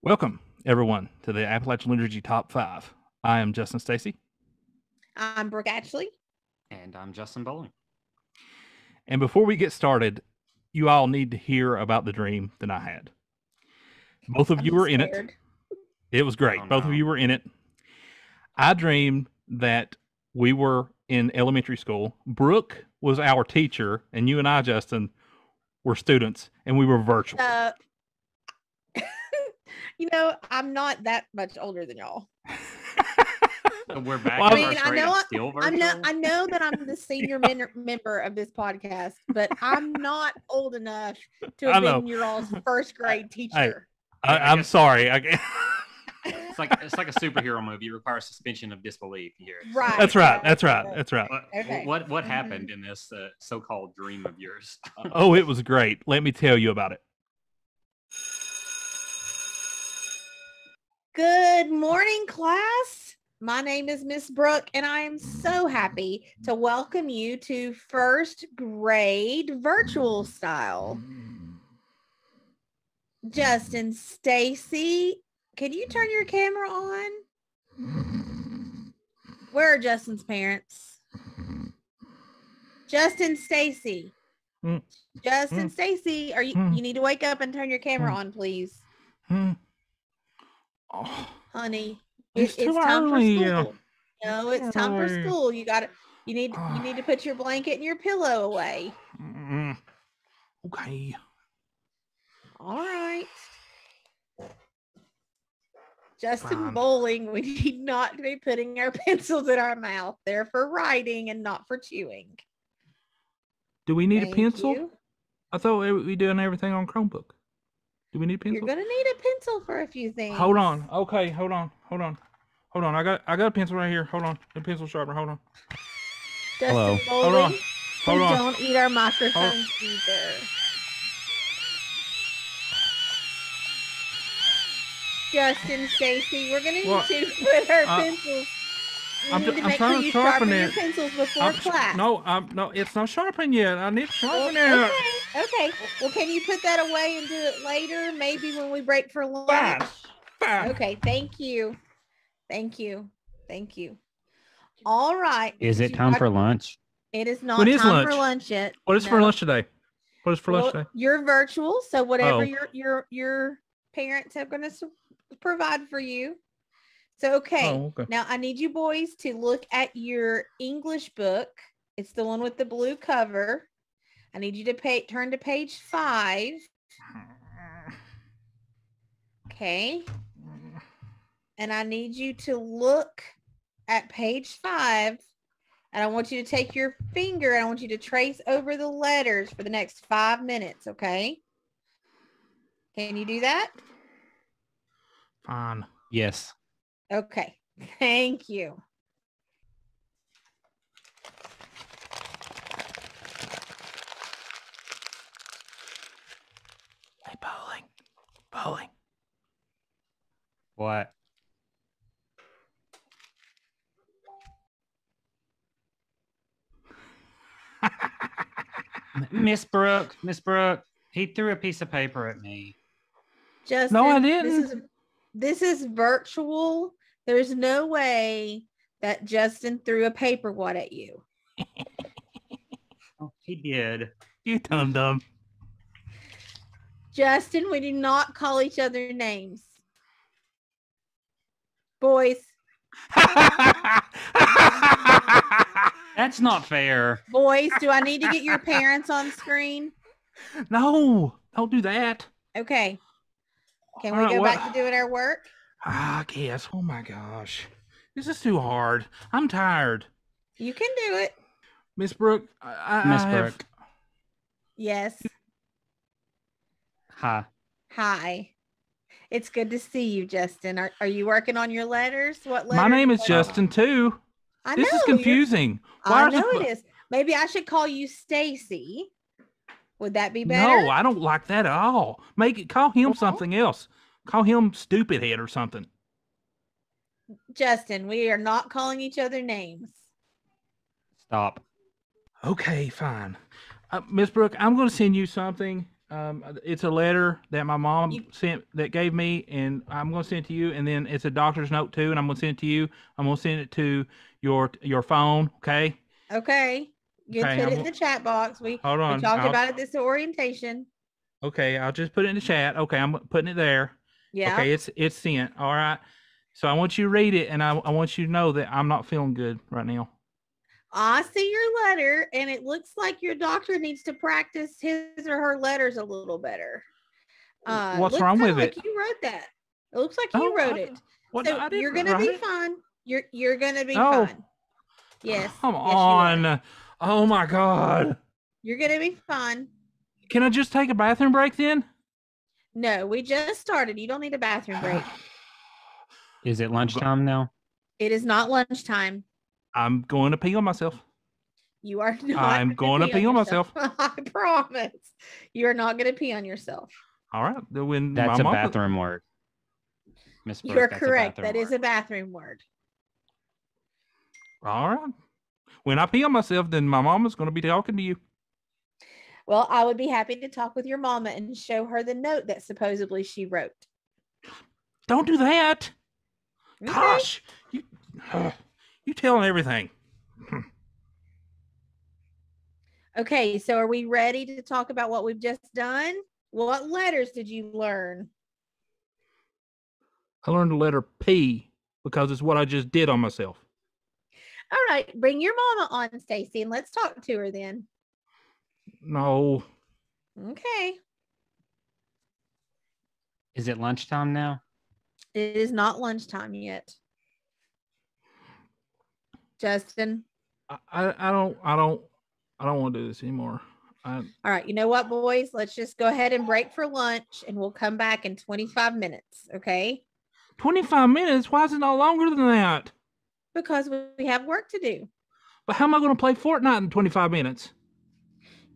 Welcome, everyone, to the Appalachian Liturgy Top 5. I am Justin Stacy. I'm Brooke Ashley. And I'm Justin Bowling. And before we get started, you all need to hear about the dream that I had. Both of you were in it. It was great. Both of you were in it. I dreamed that we were in elementary school. Brooke was our teacher, and you and I, Justin, were students, and we were virtual. I'm not that much older than y'all. So we're back. Well, I know that I'm the senior member of this podcast, but I'm not old enough to have been your all's first grade teacher. I'm sorry. It's like a superhero movie. It requires suspension of disbelief here. Right. That's right. Okay. What happened in this so-called dream of yours? Oh, it was great. Let me tell you about it. Good morning, class. My name is Miss Brooke, and I am so happy to welcome you to first grade virtual style. Justin, Stacy, can you turn your camera on? Where are Justin's parents? Justin, Stacy. Justin, Stacy, you need to wake up and turn your camera on, please. Oh, honey, it's time for school. No, it's time for school. You need to put your blanket and your pillow away. Okay. All right. Justin Bowling, we need not to be putting our pencils in our mouth. They're for writing and not for chewing. Do we need a pencil? I thought we doing everything on Chromebook. Do we need a pencil? You're gonna need a pencil for a few things. Hold on. Okay, hold on. I got a pencil right here. Hold on. A pencil sharpener. Hold on. Justin Bowling, hold on. Don't eat our microphones either. Justin, Stacy, we're gonna need to put our pencils. I'm trying to sharpen your pencils before class. No, it's not sharpened yet. I need to sharpen it. Okay. Well, can you put that away and do it later? Maybe when we break for lunch. Fine. Okay. Thank you. All right. Is it time for lunch? It is not time for lunch yet. What is for lunch today? You're virtual, so whatever your parents are going to provide for you. So, okay. Now I need you boys to look at your English book. It's the one with the blue cover. I need you to turn to page 5. Okay. And I need you to look at page 5. And I want you to take your finger and I want you to trace over the letters for the next 5 minutes. Okay. Can you do that? Fine. Yes. Okay, thank you. Hey, Bowling. What? Miss Brooke, he threw a piece of paper at me. Justin, no, I didn't. This is virtual. There's no way that Justin threw a paper wad at you. Oh, he did. You dum-dum. Justin, we do not call each other names. Boys. That's not fair. Boys, do I need to get your parents on screen? No, don't do that. Okay. Can we go back to doing our work? I guess. Oh my gosh. This is too hard. I'm tired. You can do it. Miss Brooke. Miss Brooke. Yes. Hi. It's good to see you, Justin. Are you working on your letters? What letters? My name is Justin too. This is confusing. I know it is. Maybe I should call you Stacy. Would that be better? No, I don't like that at all. Call him something else. Call him stupid head or something. Justin, we are not calling each other names. Stop. Okay, fine. Miss Brooke, I'm going to send you something, It's a letter that my mom sent that gave me, and I'm going to send it to you. And then it's a doctor's note too, and I'm going to send it to you. I'm going to send it to your phone. Okay. Okay. You put it in the chat box. We talked about it this orientation. Okay, I'll just put it in the chat. Okay, I'm putting it there. Yeah. Okay, it's sent. All right. So I want you to read it, and I want you to know that I'm not feeling good right now. I see your letter, and it looks like your doctor needs to practice his or her letters a little better. What's wrong with it? You wrote that. It looks like you wrote it. So you're gonna be fine. You're gonna be fine. Yes. Come on. Oh my God. You're gonna be fine. Can I just take a bathroom break then? No, we just started. You don't need a bathroom break. Is it lunchtime now? It is not lunchtime. I'm going to pee on myself. You are not. I'm going to pee on myself. I promise. You are not going to pee on yourself. All right. That's a bathroom word. Miss Brooke, you're correct. That is a bathroom word. All right. When I pee on myself, then my mama's going to be talking to you. Well, I would be happy to talk with your mama and show her the note that supposedly she wrote. Don't do that. Okay. Gosh, you telling everything. Okay, so are we ready to talk about what we've just done? What letters did you learn? I learned the letter P because it's what I just did on myself. All right, bring your mama on, Stacy, and let's talk to her then. No. Okay. Is it lunchtime now? It is not lunchtime yet. Justin. I don't want to do this anymore. All right. You know what, boys? Let's just go ahead and break for lunch, and we'll come back in 25 minutes. Okay. 25 minutes? Why is it not longer than that? Because we have work to do. But how am I going to play Fortnite in 25 minutes?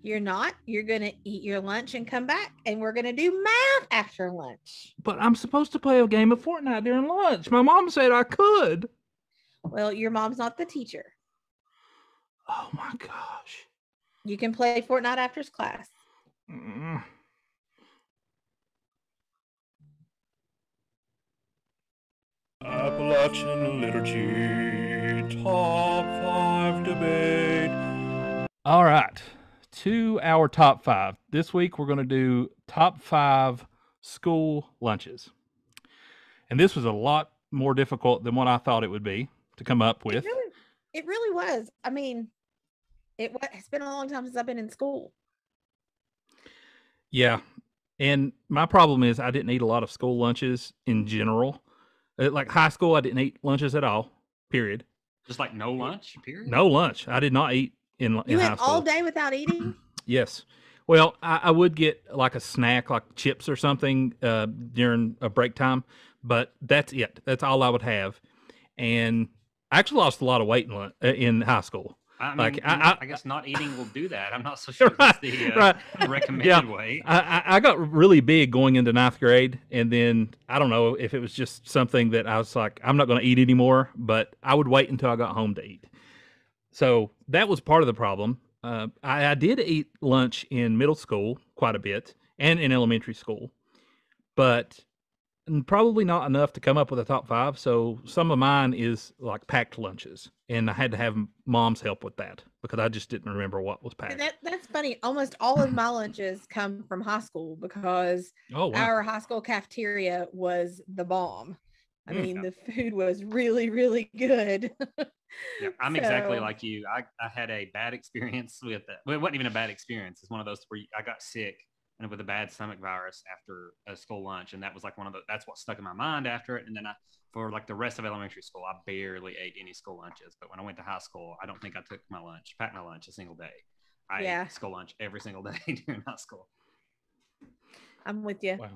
You're not. You're going to eat your lunch and come back, and we're going to do math after lunch. But I'm supposed to play a game of Fortnite during lunch. My mom said I could. Well, your mom's not the teacher. Oh, my gosh. You can play Fortnite after class. Appalachian Liturgy Top 5 Debate. All right. To our top 5. This week we're going to do top 5 school lunches. And this was a lot more difficult than what I thought it would be to come up with. It really was. I mean, it's been a long time since I've been in school. Yeah. And my problem is I didn't eat a lot of school lunches in general. Like high school, I didn't eat lunches at all, period. Just like no lunch, period? No lunch. I did not eat in high school. You went all day without eating? Yes. Well, I would get like a snack, like chips or something during a break time, but that's it. That's all I would have. And I actually lost a lot of weight in high school. I mean, I guess not eating will do that. I'm not so sure that's the recommended way. I got really big going into 9th grade, and then I don't know if it was just something that I was like, I'm not going to eat anymore, but I would wait until I got home to eat. So that was part of the problem. I did eat lunch in middle school quite a bit and in elementary school, but probably not enough to come up with a top 5. So some of mine is like packed lunches, and I had to have mom's help with that because I just didn't remember what was packed. That's funny. Almost all of my lunches come from high school because our high school cafeteria was the bomb. I mean, the food was really, really good. Yeah, I'm exactly like you. I had a bad experience with it. Well, it wasn't even a bad experience. It's one of those where I got sick and with a bad stomach virus after a school lunch, and that was like that's what stuck in my mind after it. And then for like the rest of elementary school, I barely ate any school lunches. But when I went to high school, I don't think I packed my lunch a single day. I ate school lunch every single day during high school. I'm with you. Wow.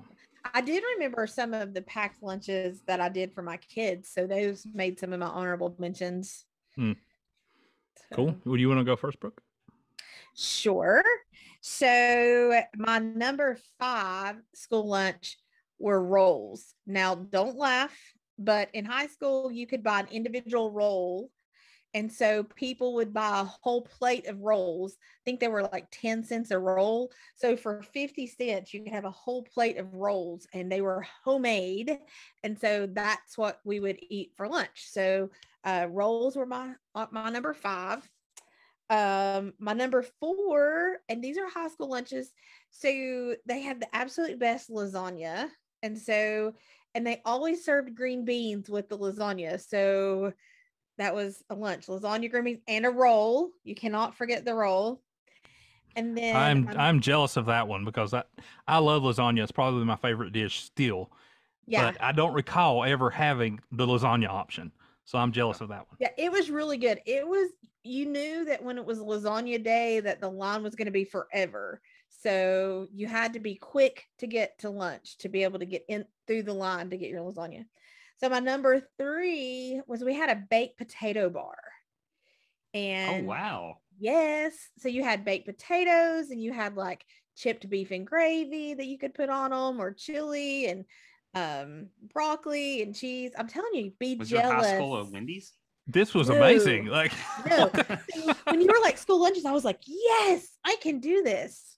I did remember some of the packed lunches that I did for my kids. So those made some of my honorable mentions. Cool. Would you want to go first, Brooke? Sure. So my number 5 school lunch were rolls. Now, don't laugh, but in high school, you could buy an individual roll And so people would buy a whole plate of rolls. I think they were like 10 cents a roll. So for 50 cents, you could have a whole plate of rolls, and they were homemade. And so that's what we would eat for lunch. So rolls were my number 5. My number 4, and these are high school lunches. So they had the absolute best lasagna. And they always served green beans with the lasagna. So that was a lunch, lasagna, green beans, and a roll. You cannot forget the roll. And then I'm jealous of that one because I love lasagna. It's probably my favorite dish still. Yeah. But I don't recall ever having the lasagna option. So I'm jealous of that one. Yeah, it was really good. You knew that when it was lasagna day that the line was going to be forever. So you had to be quick to get to lunch to be able to get in through the line to get your lasagna. So my number 3 was we had a baked potato bar. And oh, wow. Yes. So you had baked potatoes, and you had like chipped beef and gravy that you could put on them, or chili and broccoli and cheese. I'm telling you, was jealous. Your high school of Wendy's? This was amazing. Like no. When you were like school lunches, I was like, yes, I can do this.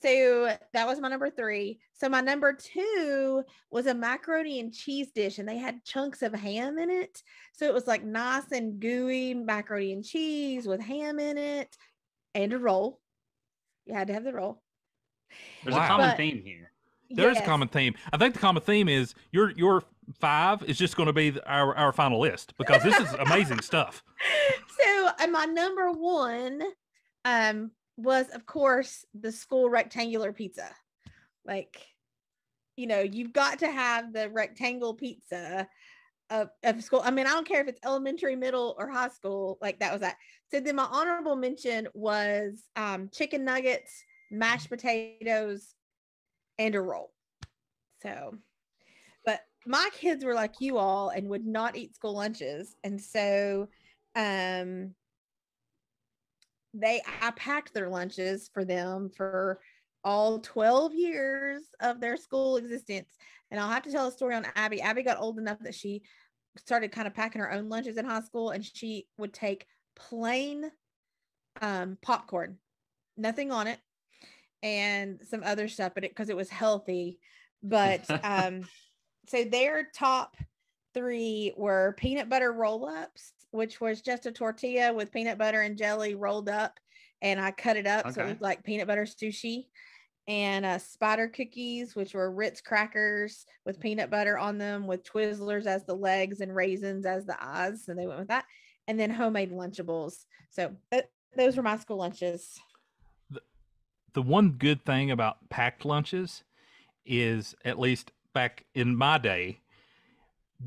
So that was my number 3. So my number 2 was a macaroni and cheese dish, and they had chunks of ham in it. So it was like nice and gooey macaroni and cheese with ham in it, and a roll. You had to have the roll. There's a common theme here. There's a common theme. I think the common theme is your 5 is just going to be our final list, because this is amazing stuff. So my number 1 was, of course, the school rectangular pizza. Like, you've got to have the rectangle pizza of school. I mean, I don't care if it's elementary, middle, or high school. Like, that was that. So then my honorable mention was chicken nuggets, mashed potatoes, and a roll. So, but my kids were like you all and would not eat school lunches. And so I packed their lunches for them for all 12 years of their school existence. And I'll have to tell a story on Abby. Abby got old enough that she started kind of packing her own lunches in high school, and she would take plain popcorn, nothing on it, and some other stuff, but because it was healthy. But so their top 3 were peanut butter roll-ups, which was just a tortilla with peanut butter and jelly rolled up, and I cut it up so it was like peanut butter sushi. And spider cookies, which were Ritz crackers with peanut butter on them, with Twizzlers as the legs and raisins as the eyes. So they went with that. And then homemade Lunchables. So those were my school lunches. The one good thing about packed lunches is, at least back in my day,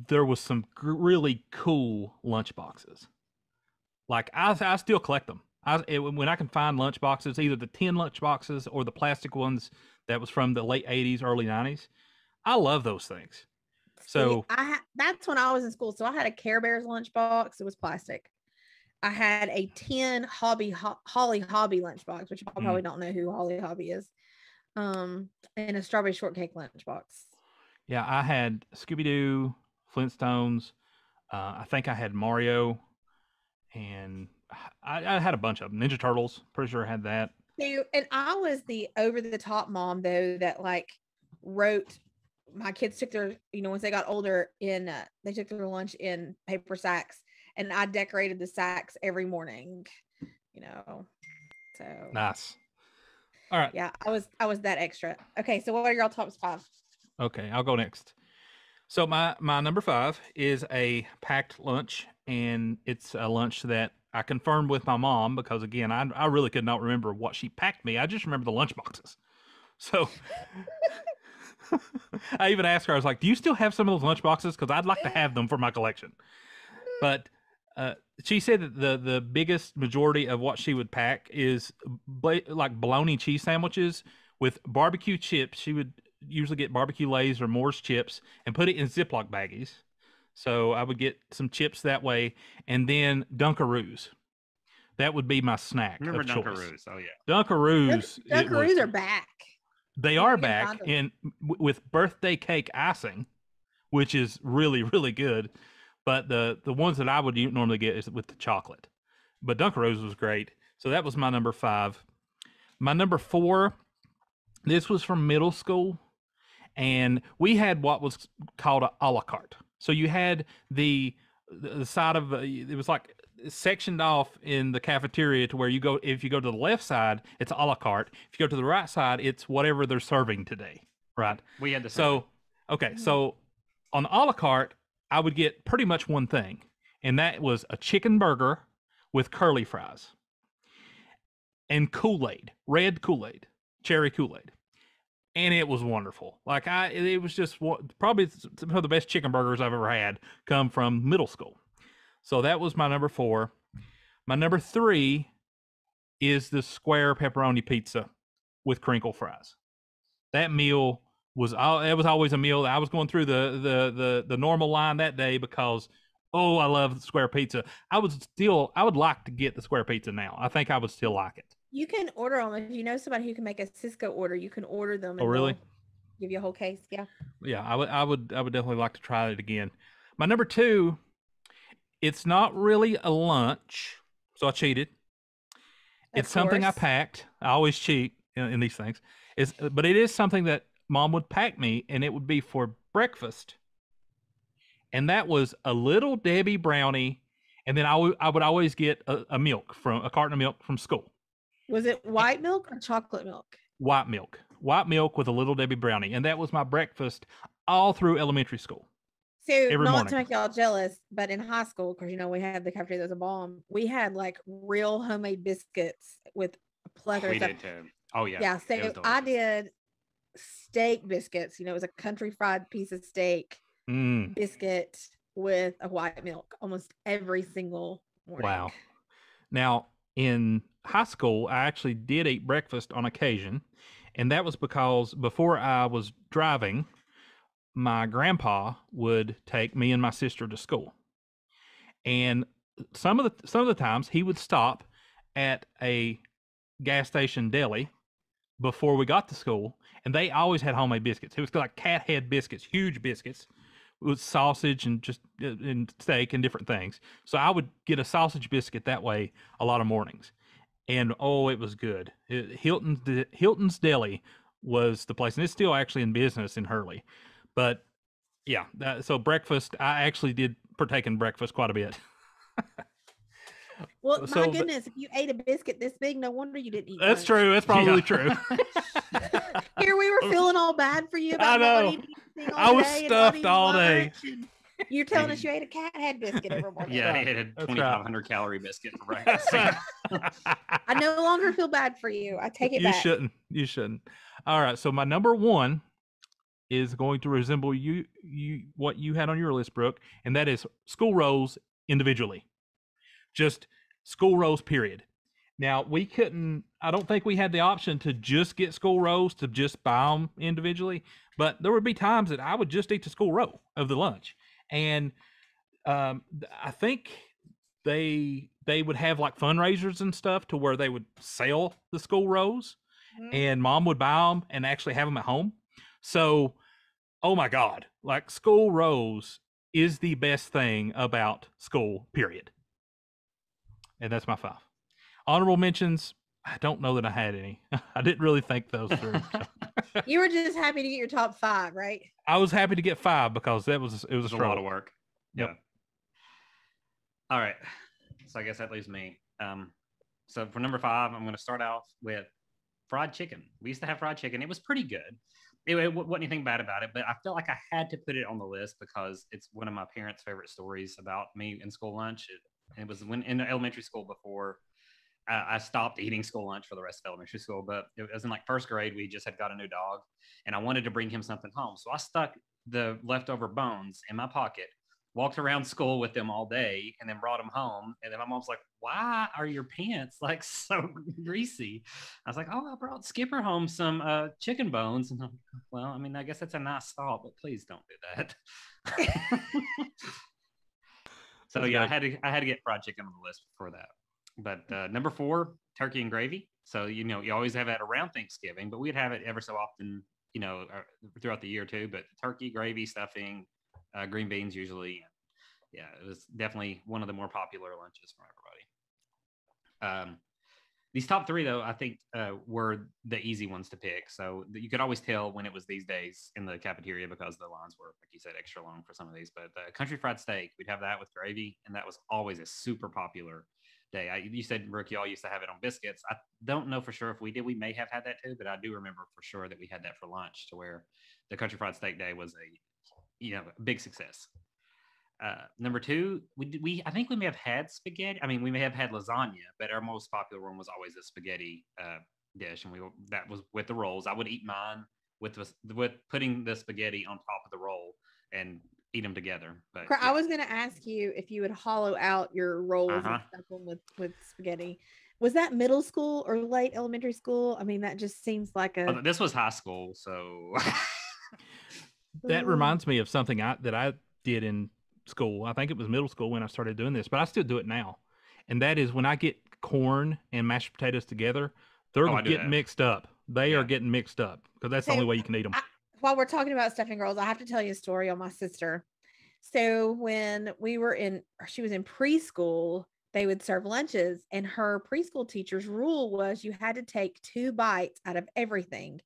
there was some really cool lunch boxes. Like I still collect them. When I can find lunch boxes, either the tin lunch boxes or the plastic ones that was from the late 80s, early 90s, I love those things. So that's when I was in school. So I had a Care Bears lunch box. It was plastic. I had a tin Holly Hobby lunchbox, which you probably don't know who Holly Hobby is, and a strawberry shortcake lunchbox. Yeah, I had Scooby-Doo, Flintstones. I think I had Mario, and I had a bunch of them. Ninja Turtles, pretty sure I had that. And I was the over-the-top mom, though, that like wrote. My kids took their, once they got older, they took their lunch in paper sacks, and I decorated the sacks every morning. So nice. All right. Yeah, I was that extra. Okay, so what are your top 5? Okay, I'll go next. So my number 5 is a packed lunch, and it's a lunch that I confirmed with my mom because, again, I really could not remember what she packed me. I just remember the lunch boxes. So I even asked her, I was like, do you still have some of those lunch boxes? Because I'd like to have them for my collection. But she said that the biggest majority of what she would pack is like bologna cheese sandwiches with barbecue chips. She would usually get barbecue Lay's or Moore's chips and put it in Ziploc baggies. So I would get some chips that way, and then Dunkaroos. That would be my snack. Remember of Dunkaroos? choice. Oh yeah, Dunkaroos are back. They are back, and with birthday cake icing, which is really, really good. But the ones that I would normally get is with the chocolate. But Dunkaroos was great. So that was my number 5. My number 4, this was from middle school, and we had what was called a la carte. So you had the side of it was like sectioned off in the cafeteria to where you go. If you go to the left side, it's a la carte. If you go to the right side, it's whatever they're serving today. Right. We had the same. So okay, so on the a la carte, I would get pretty much one thing, and that was a chicken burger with curly fries and Kool-Aid, red Kool-Aid, cherry Kool-Aid. And it was wonderful. Like it was just probably some of the best chicken burgers I've ever had come from middle school. So that was my number 4. My number 3 is the square pepperoni pizza with crinkle fries. That meal was always a meal that I was going through the normal line that day because I love the square pizza. I would like to get the square pizza now. I think I would still like it. You can order them if you know somebody who can make a Cisco order. You can order them. Oh, really? Give you a whole case. Yeah. Yeah, I would definitely like to try it again. My number 2, it's not really a lunch, so I cheated. It's something I packed. I always cheat in these things. But it is something that Mom would pack me, and it would be for breakfast. And that was a Little Debbie brownie, and then I would always get a carton of milk from school. Was it white milk or chocolate milk? White milk with a Little Debbie brownie, and that was my breakfast all through elementary school. So every morning. To make y'all jealous, but in high school, because we had the cafeteria that was a bomb, we had like real homemade biscuits with a plethora of stuff. We did too. Oh yeah. Yeah. So I did steak biscuits. It was a country fried piece of steak biscuit with a white milk almost every single morning. Wow. Now in high school, I actually did eat breakfast on occasion, and that was because before I was driving, my grandpa would take me and my sister to school, and some of the times he would stop at a gas station deli before we got to school, and they always had homemade biscuits. It was like cat head biscuits, huge biscuits with sausage and steak and different things. So I would get a sausage biscuit that way a lot of mornings, and it was good. Hilton's Deli was the place, and it's still actually in business in Hurley. But yeah, so breakfast, I actually did partake in breakfast quite a bit. Well, my goodness, if you ate a biscuit this big, no wonder you didn't eat. That's true. That's probably true. Here we were feeling all bad for you. I know. I was stuffed all day. You're telling us you ate a cat head biscuit every morning. Yeah, I ate a 2,500 calorie biscuit for breakfast. I no longer feel bad for you. I take it back. You shouldn't. All right. So my number 1 is going to resemble what you had on your list, Brooke, and that is school rolls individually. Just school rolls, period. Now, I don't think we had the option to just get school rolls, to just buy them individually, but there would be times that I would just eat the school roll of the lunch. And I think they would have like fundraisers and stuff to where they would sell the school rolls, and Mom would buy them and actually have them at home. So, oh my God, like school rolls is the best thing about school, period. And that's my 5. Honorable mentions, I don't know that I had any. I didn't really think those through. So. You were just happy to get your top 5, right? I was happy to get 5 because it was a lot of work. Yep. Yeah. All right. So I guess that leaves me. So for number 5, I'm going to start off with fried chicken. We used to have fried chicken. It was pretty good. It wasn't anything bad about it, but I felt like I had to put it on the list because it's one of my parents' favorite stories about me in school lunch. It was when in elementary school before I stopped eating school lunch for the rest of elementary school, but it was in like first grade. We just had got a new dog and I wanted to bring him something home. So I stuck the leftover bones in my pocket, walked around school with them all day, and then brought them home. And then my mom's like, "Why are your pants like so greasy?" I was like, "Oh, I brought Skipper home some chicken bones." And I'm, well, I mean, I guess that's a nice thought, but please don't do that. So yeah, I had to get fried chicken on the list for that. But number 4, turkey and gravy. So you always have that around Thanksgiving, but we'd have it ever so often, throughout the year too. But turkey, gravy, stuffing, green beans usually, yeah, it was definitely one of the more popular lunches from everybody. These top three, though, I think were the easy ones to pick. So you could always tell when it was these days in the cafeteria because the lines were, like you said, extra long for some of these. But the country fried steak, we'd have that with gravy, and that was always a super popular day. You said, Brooke, you all used to have it on biscuits. I don't know for sure if we did. We may have had that too, but I do remember for sure that we had that for lunch, to where the country fried steak day was a big success. Number two, I think we may have had spaghetti. I mean, we may have had lasagna, but our most popular one was always a spaghetti dish, and that was with the rolls. I would eat mine with putting the spaghetti on top of the roll and eat them together. But I was going to ask you if you would hollow out your rolls and stuff with spaghetti. Was that middle school or late elementary school? I mean, that just seems like this was high school, so that reminds me of something that I did in school. I think it was middle school when I started doing this, but I still do it now. And that is when I get corn and mashed potatoes together, they're getting mixed up. They are getting mixed up because that's the only way you can eat them. While we're talking about stuffing girls, I have to tell you a story on my sister. So when she was in preschool, they would serve lunches, and her preschool teacher's rule was you had to take 2 bites out of everything.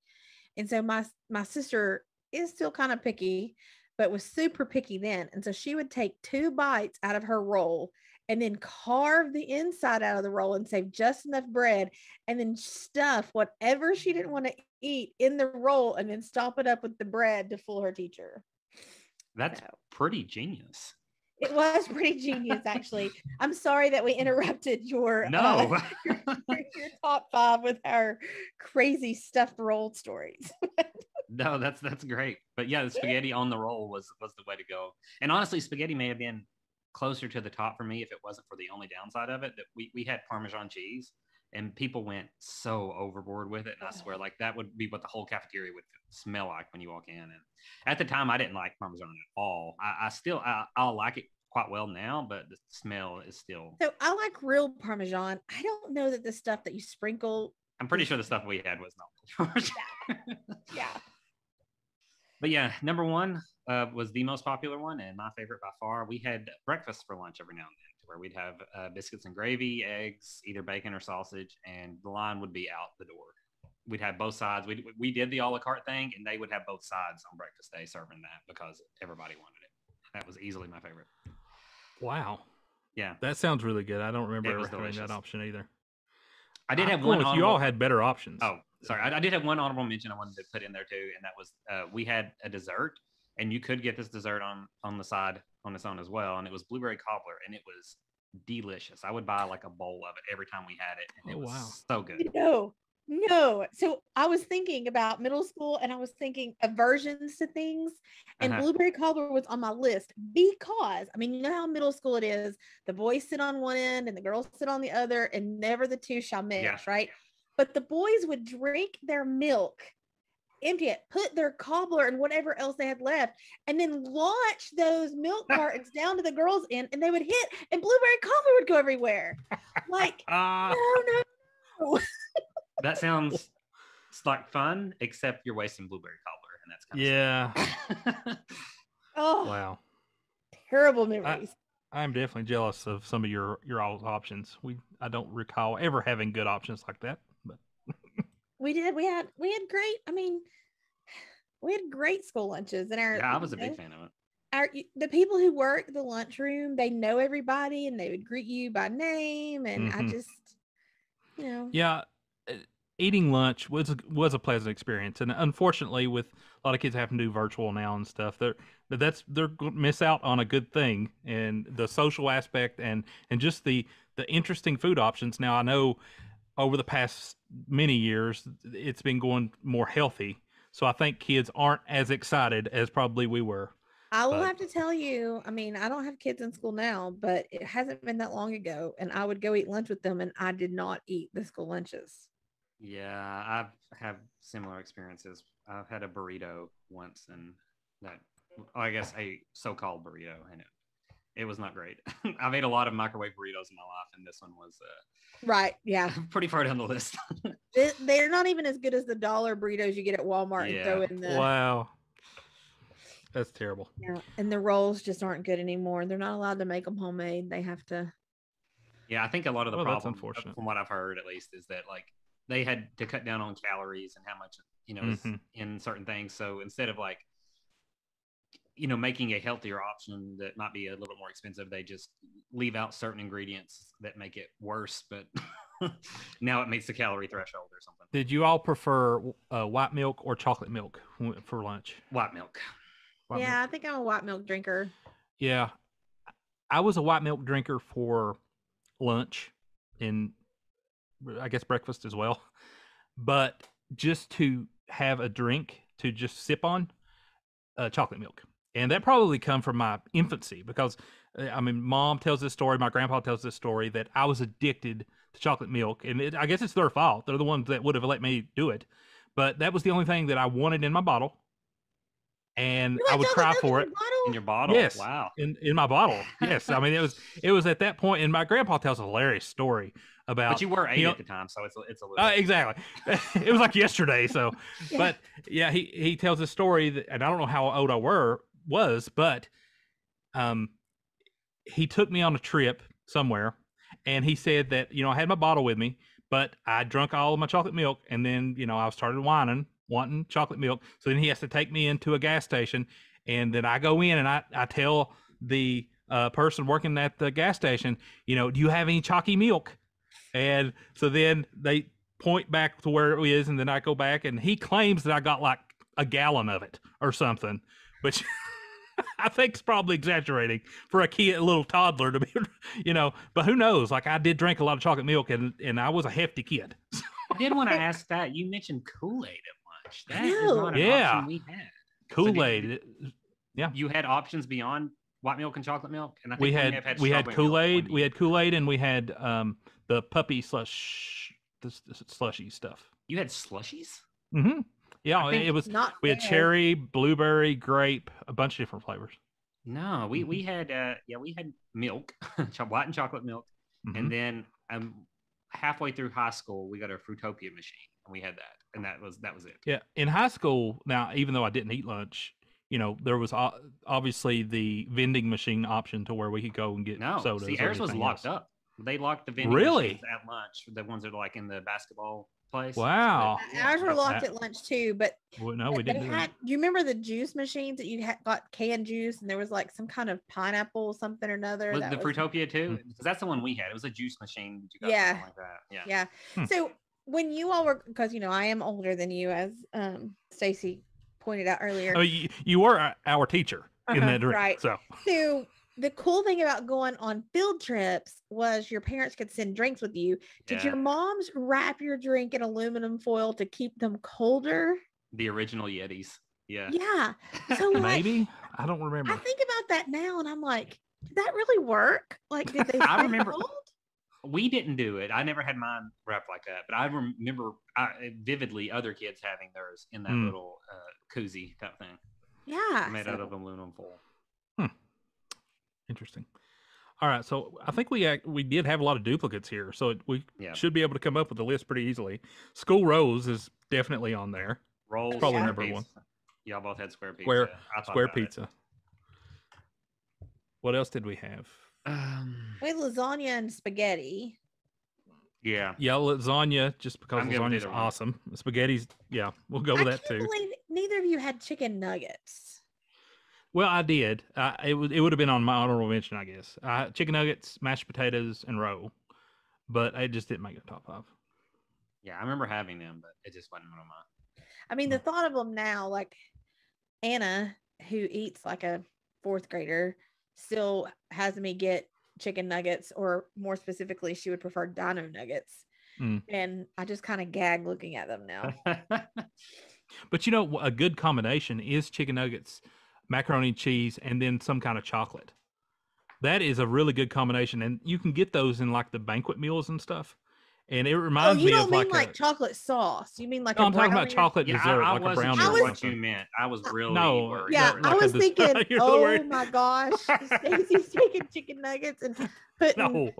And so my sister is still kind of picky, but was super picky then. And so she would take 2 bites out of her roll and then carve the inside out of the roll and save just enough bread, and then stuff whatever she didn't want to eat in the roll and then stop it up with the bread to fool her teacher. That's pretty genius. It was pretty genius, actually. I'm sorry that we interrupted your top 5 with our crazy stuffed roll stories. No, that's great. But yeah, the spaghetti on the roll was the way to go. And honestly, spaghetti may have been closer to the top for me if it wasn't for the only downside of it, that we had Parmesan cheese, and people went so overboard with it. And I swear, like, that would be what the whole cafeteria would smell like when you walk in. And at the time, I didn't like Parmesan at all. I'll like it quite well now, but the smell is still. So I like real Parmesan. I don't know that the stuff that you sprinkle. I'm pretty sure the stuff we had was not Parmesan. Yeah. But yeah, number 1 was the most popular one, and my favorite by far. We had breakfast for lunch every now and then, where we'd have biscuits and gravy, eggs, either bacon or sausage, and the line would be out the door. We'd have both sides. We did the a la carte thing, and they would have both sides on breakfast day serving that because everybody wanted it. That was easily my favorite. Wow. Yeah. That sounds really good. I don't remember ever having that option either. I did have one. You all had better options. Oh, sorry. I did have one honorable mention I wanted to put in there too, and that was we had a dessert, and you could get this dessert on the side on its own as well, and it was blueberry cobbler, and it was delicious. I would buy like a bowl of it every time we had it, and it was so good. No. So I was thinking about middle school, and I was thinking aversions to things, and blueberry cobbler was on my list because, I mean, you know how middle school it is. The boys sit on one end and the girls sit on the other, and never the two shall mix, right? But the boys would drink their milk, empty it, put their cobbler and whatever else they had left, and then launch those milk cartons down to the girls' end, and they would hit, and blueberry cobbler would go everywhere. Like, no. That sounds like fun, except you're wasting blueberry cobbler, and that's kind of oh wow, terrible memories. I'm definitely jealous of some of your all's options. I don't recall ever having good options like that, but we did. We had great. I mean, we had great school lunches, and I was a big fan of it. The people who work the lunchroom, they know everybody, and they would greet you by name, and I just, yeah. Eating lunch was a pleasant experience, and unfortunately, with a lot of kids having to do virtual now and stuff, they're going to miss out on a good thing, and the social aspect and just the interesting food options. Now, I know over the past many years, it's been going more healthy, so I think kids aren't as excited as probably we were. I will have to tell you, I mean, I don't have kids in school now, but it hasn't been that long ago, and I would go eat lunch with them, and I did not eat the school lunches. Yeah, I've had similar experiences. I've had a burrito once, and I guess a so-called burrito, and it was not great. I've ate a lot of microwave burritos in my life, and this one was right. Yeah, pretty far down the list. They're not even as good as the dollar burritos you get at Walmart. Yeah. And throw in the wow. That's terrible. Yeah, and the rolls just aren't good anymore. They're not allowed to make them homemade. They have to. Yeah, I think a lot of the problem, unfortunate. from what I've heard at least, is that like they had to cut down on calories and how much is in certain things. So instead of like making a healthier option that might be a little bit more expensive, they just leave out certain ingredients that make it worse. But now it meets the calorie threshold or something. Did you all prefer white milk or chocolate milk for lunch? White milk. White milk. I think I'm a white milk drinker. Yeah, I was a white milk drinker for lunch and I guess breakfast as well. But just to have a drink to just sip on, chocolate milk. And that probably come from my infancy because, Mom tells this story, my grandpa tells this story that I was addicted to chocolate milk. And I guess it's their fault. They're the ones that would have let me do it. But that was the only thing that I wanted in my bottle. And I would cry for it. In your bottle? Yes. Wow. In my bottle. Yes. It was at that point, and my grandpa tells a hilarious story about. But you were 8 at the time, so it's a little. Exactly. It was like yesterday. So, yeah. But yeah, he tells a story that, and I don't know how old I was, but he took me on a trip somewhere, and he said that I had my bottle with me, but I drank all of my chocolate milk, and then I started wanting chocolate milk. So then he has to take me into a gas station, and then I go in and I tell the person working at the gas station, do you have any chalky milk? And so then they point back to where it is, and then I go back, and he claims that I got like a gallon of it or something, which I think is probably exaggerating for a little toddler to be, but who knows? Like I did drink a lot of chocolate milk, and I was a hefty kid. I did want to ask that. You mentioned Kool-Aid at lunch. That is not an option we had. Kool-Aid. Yeah. You had options beyond white milk and chocolate milk? And I think we had Kool-Aid. We had Kool-Aid, and we had the puppy slushy stuff. You had slushies? Mm-hmm. Yeah, it was. We had cherry, blueberry, grape, a bunch of different flavors. No, we had milk, white and chocolate milk, and then halfway through high school we got a Fruitopia machine, and we had that, and that was it. Yeah, in high school, now even though I didn't eat lunch, there was obviously the vending machine option to where we could go and get sodas. See, ours was locked up. They locked the vending machines at lunch. The ones that are like in the basketball place. Wow. Ours were locked at lunch too, but no, we didn't. Do you remember the juice machines that you got canned juice, and there was like some kind of pineapple something or another? Was the Fruitopia too? Because that's the one we had. It was a juice machine. That you got something like that. Yeah. So when you all were, because I am older than you, as Stacy pointed out earlier. Oh, you were our teacher in that drink, right? So the cool thing about going on field trips was your parents could send drinks with you. Did your moms wrap your drink in aluminum foil to keep them colder? The original Yetis. Yeah. Yeah. So maybe I don't remember. I think about that now, and I'm like, did that really work? Like, did they? I remember. We didn't do it. I never had mine wrapped like that, but I remember vividly other kids having theirs in that little koozie type thing. Yeah. Made out of aluminum foil. Interesting. All right, so I think we did have a lot of duplicates here, so we should be able to come up with a list pretty easily. School Rose is definitely on there. Rolls, probably number one. Y'all both had square pizza. Square pizza. What else did we have? We had lasagna and spaghetti. Yeah, lasagna, just because lasagna is awesome. Spaghetti's, we'll go with that too. I believe neither of you had chicken nuggets. Well, I did. It would have been on my honorable mention, I guess. Chicken nuggets, mashed potatoes, and roe, but it just didn't make the top 5. Yeah, I remember having them, but it just wasn't one of mine. I mean, the thought of them now, like Anna, who eats like a 4th grader, still has me get chicken nuggets, or more specifically, she would prefer dino nuggets. And I just kind of gag looking at them now. But a good combination is chicken nuggets, macaroni and cheese, and then some kind of chocolate. That is a really good combination, and you can get those in like the banquet meals and stuff. And it reminds me of like chocolate sauce. You mean like I'm talking about chocolate dessert, like a brownie. I wasn't sure what you meant. I was really worried. Yeah, I was thinking, oh my gosh, Stacy's taking chicken nuggets and putting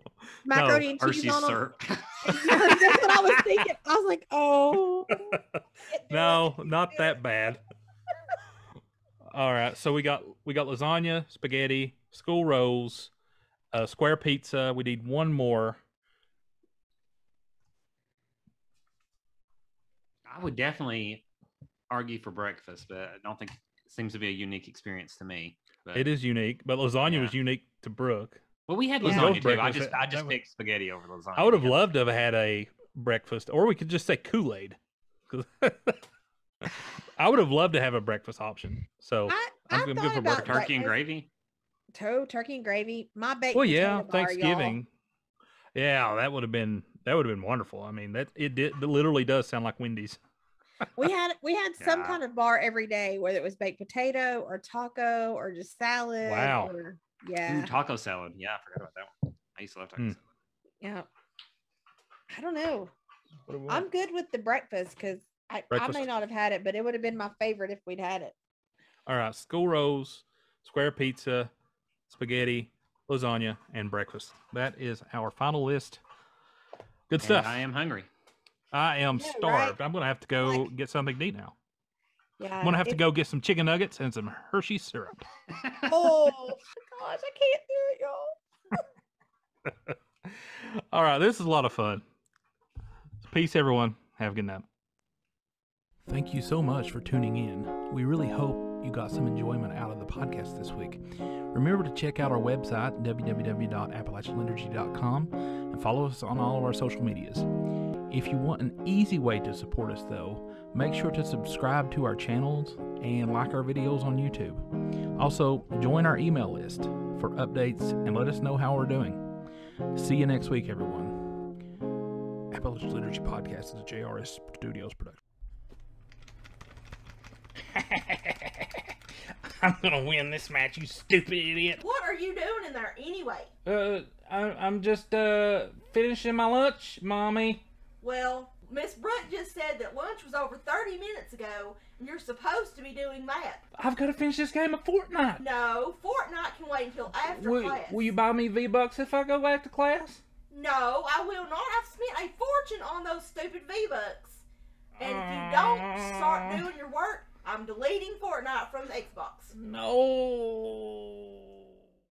macaroni and cheese on them. That's what I was thinking. I was like, oh. No, not that bad. All right, so we got lasagna, spaghetti, school rolls, square pizza. We need one more. I would definitely argue for breakfast, but I don't think it seems to be a unique experience to me. But, it is unique, but lasagna was unique to Brooke. Well, we had lasagna too. I just picked spaghetti over lasagna. I would have loved to have had a breakfast, or we could just say Kool-Aid. I would have loved to have a breakfast option. So I'm good for breakfast. Turkey and gravy. Turkey and gravy. My baked. Well, yeah, Thanksgiving. Yeah, that would have been wonderful. I mean, it literally does sound like Wendy's. we had some kind of bar every day, whether it was baked potato or taco or just salad. Wow. Yeah. Ooh, taco salad. Yeah, I forgot about that one. I used to love taco salad. Yeah. I don't know. I'm good with the breakfast because I may not have had it, but it would have been my favorite if we'd had it. All right. School rolls, square pizza, spaghetti, lasagna, and breakfast. That is our final list. Good stuff. I am hungry. I am starved. Right? I'm going to have to go get something to eat now. Yeah, I'm going to have to go get some chicken nuggets and some Hershey syrup. Oh, gosh, I can't do it, y'all. All right, this is a lot of fun. Peace, everyone. Have a good night. Thank you so much for tuning in. We really hope you got some enjoyment out of the podcast this week. Remember to check out our website, www.appalachianliturgy.com, and follow us on all of our social medias. If you want an easy way to support us, though, make sure to subscribe to our channels and like our videos on YouTube. Also, join our email list for updates and let us know how we're doing. See you next week, everyone. Appalachian Liturgy Podcast is a JRS Studios production. I'm gonna win this match, you stupid idiot. What are you doing in there anyway? I'm just finishing my lunch, Mommy. Well, Miss Brooke just said that lunch was over 30 minutes ago, and you're supposed to be doing that. I've got to finish this game of Fortnite. No, Fortnite can wait until after class. Will you buy me V-Bucks if I go back to class? No, I will not. I've spent a fortune on those stupid V-Bucks. And if you don't start doing your work, I'm deleting Fortnite from the Xbox. No.